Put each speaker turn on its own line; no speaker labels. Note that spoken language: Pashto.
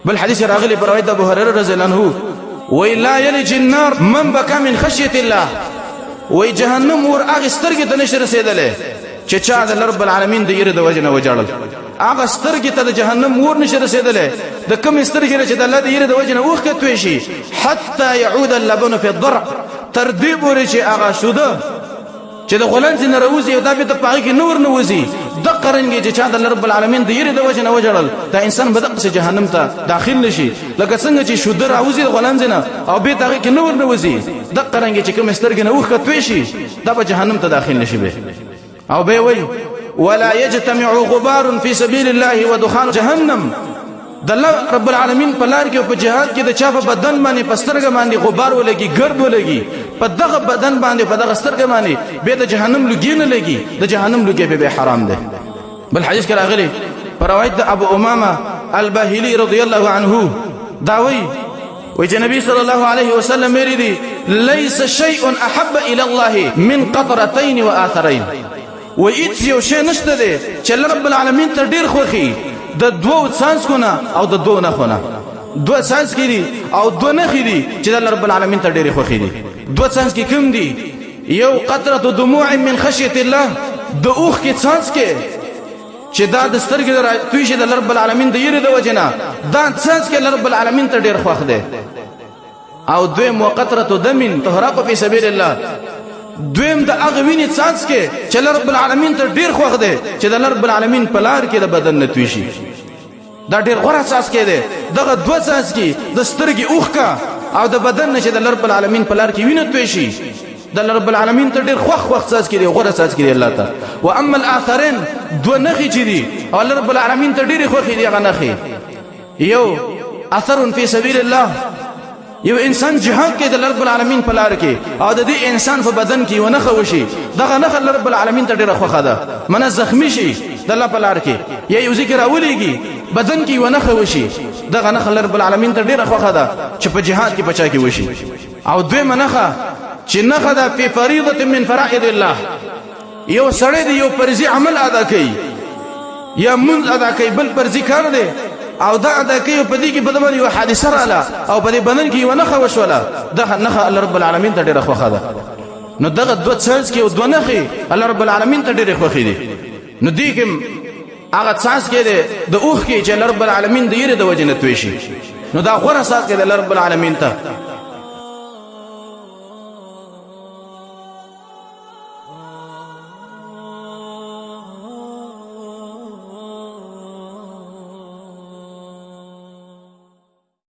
بل حديث راغلي برواية أبو هريرة رضي الله عنه ولا يلج النار من بكى من خشية الله وي جهنم ور اغه سترګې ته نشي رسیدلې چې چا د رب العالمین د یره د وجنه وجړل اغه سترګې ته د جهنم ور نشي رسیدلې د کوم سترګې چې د الله د یره د وجنه اوخه توي شي حتى يعود اللبن في الضرع تر دې پورې چې اغه شوده چې د غلنځ نه راوځي او دا به د پاغي کې نور نه وځي د قرنګي چې چا د رب العالمین د یره د وجنه وجړل دا انسان به د جهنم ته داخل نشي لکه څنګه چې شوده راوځي د غلنځ نه او به دغه کې نور نه وځي د قرنګي چې کوم سترګې نه اوخه توي شي دا به جهنم ته داخل نشي به او به وي ولا يجتمع غبار في سبيل الله ودخان جهنم د الله رب العالمین په لار کې او په جهاد کې د چا په بدن باندې پسترګ باندې غبار ولګي ګرد ولګي په دغه بدن باندې په دغه سترګ باندې به د جهنم لګي نه لګي د جهنم لګي به حرام ده بل حدیث کې راغلي پر روایت د ابو امامه الباهلي رضی الله عنه داوي وجه النبي صلى الله عليه وسلم مريدي ليس شيء احب الى الله من قطرتين واثرين وإيت یو شی نشته دی چې رب العالمین ته ډیر خوخي د دوه سانسونه او د دوه نخونه دوه سانس کې دي او دوه نخې دي چې رب العالمین ته ډیر خوخي دي دوه سانس کې کوم دي یو قطره دموع من خشيه الله د اوخ کې سانس کې چې دا د سترګې توي شي د رب العالمین د یره د وجنه دا سانس کې رب العالمین ته ډیر خوخ دی او دویم وقطره دم تهراق في سبيل الله دویم د هغه وینې څاڅ کې چې رب العالمین ته ډیر خوښ دی چې د رب العالمین په لار کې د بدن نتوي شي دا ډیر غوړه څاڅ کې دی دغه دوه څاڅ کې د سترګې اوخ کا او د بدن نه چې د رب العالمین په لار کې وینې توي شي د رب العالمین ته ډیر خوښ څاڅ کې دی غوړه څاڅ کې دی الله ته واما الاخرين دوه نخي چې دي او رب العالمین ته ډیر خوښ دی هغه نخي یو اثر فی سبیل الله یو انسان جهاد کې د رب العالمین په لار کې او د دې انسان په بدن کې ونخه وشي دغه نخه رب العالمین ته ډیره خوخه ده من زخمی شي د الله په لار کې یا یو ذکر اولېږي بدن کې ونخه وشي دغه نخه رب العالمین ته ډیره خوخه ده چې په جهاد کې بچا کې وشي او دوی منخه چې نخه ده په فریضه من فرائض الله یو سړی دی یو فرضي عمل ادا کوي یا منځ ادا کوي بل فرضي کار دی او دا ادا کوي په دې کې بدمن یو حادثه رااله او په دې بدن کې یو نخه وشوله دغه نخه رب العالمین ته ډیره خوخه ده نو دغه دوه څاڅ کې او دوه نخې رب العالمین ته ډیره خوخه دي نو دې کې هغه څاڅ کې د اوخ کې چې رب العالمین د یره د وجنه توي شي نو دا غوړه څاڅ کې د رب العالمین ته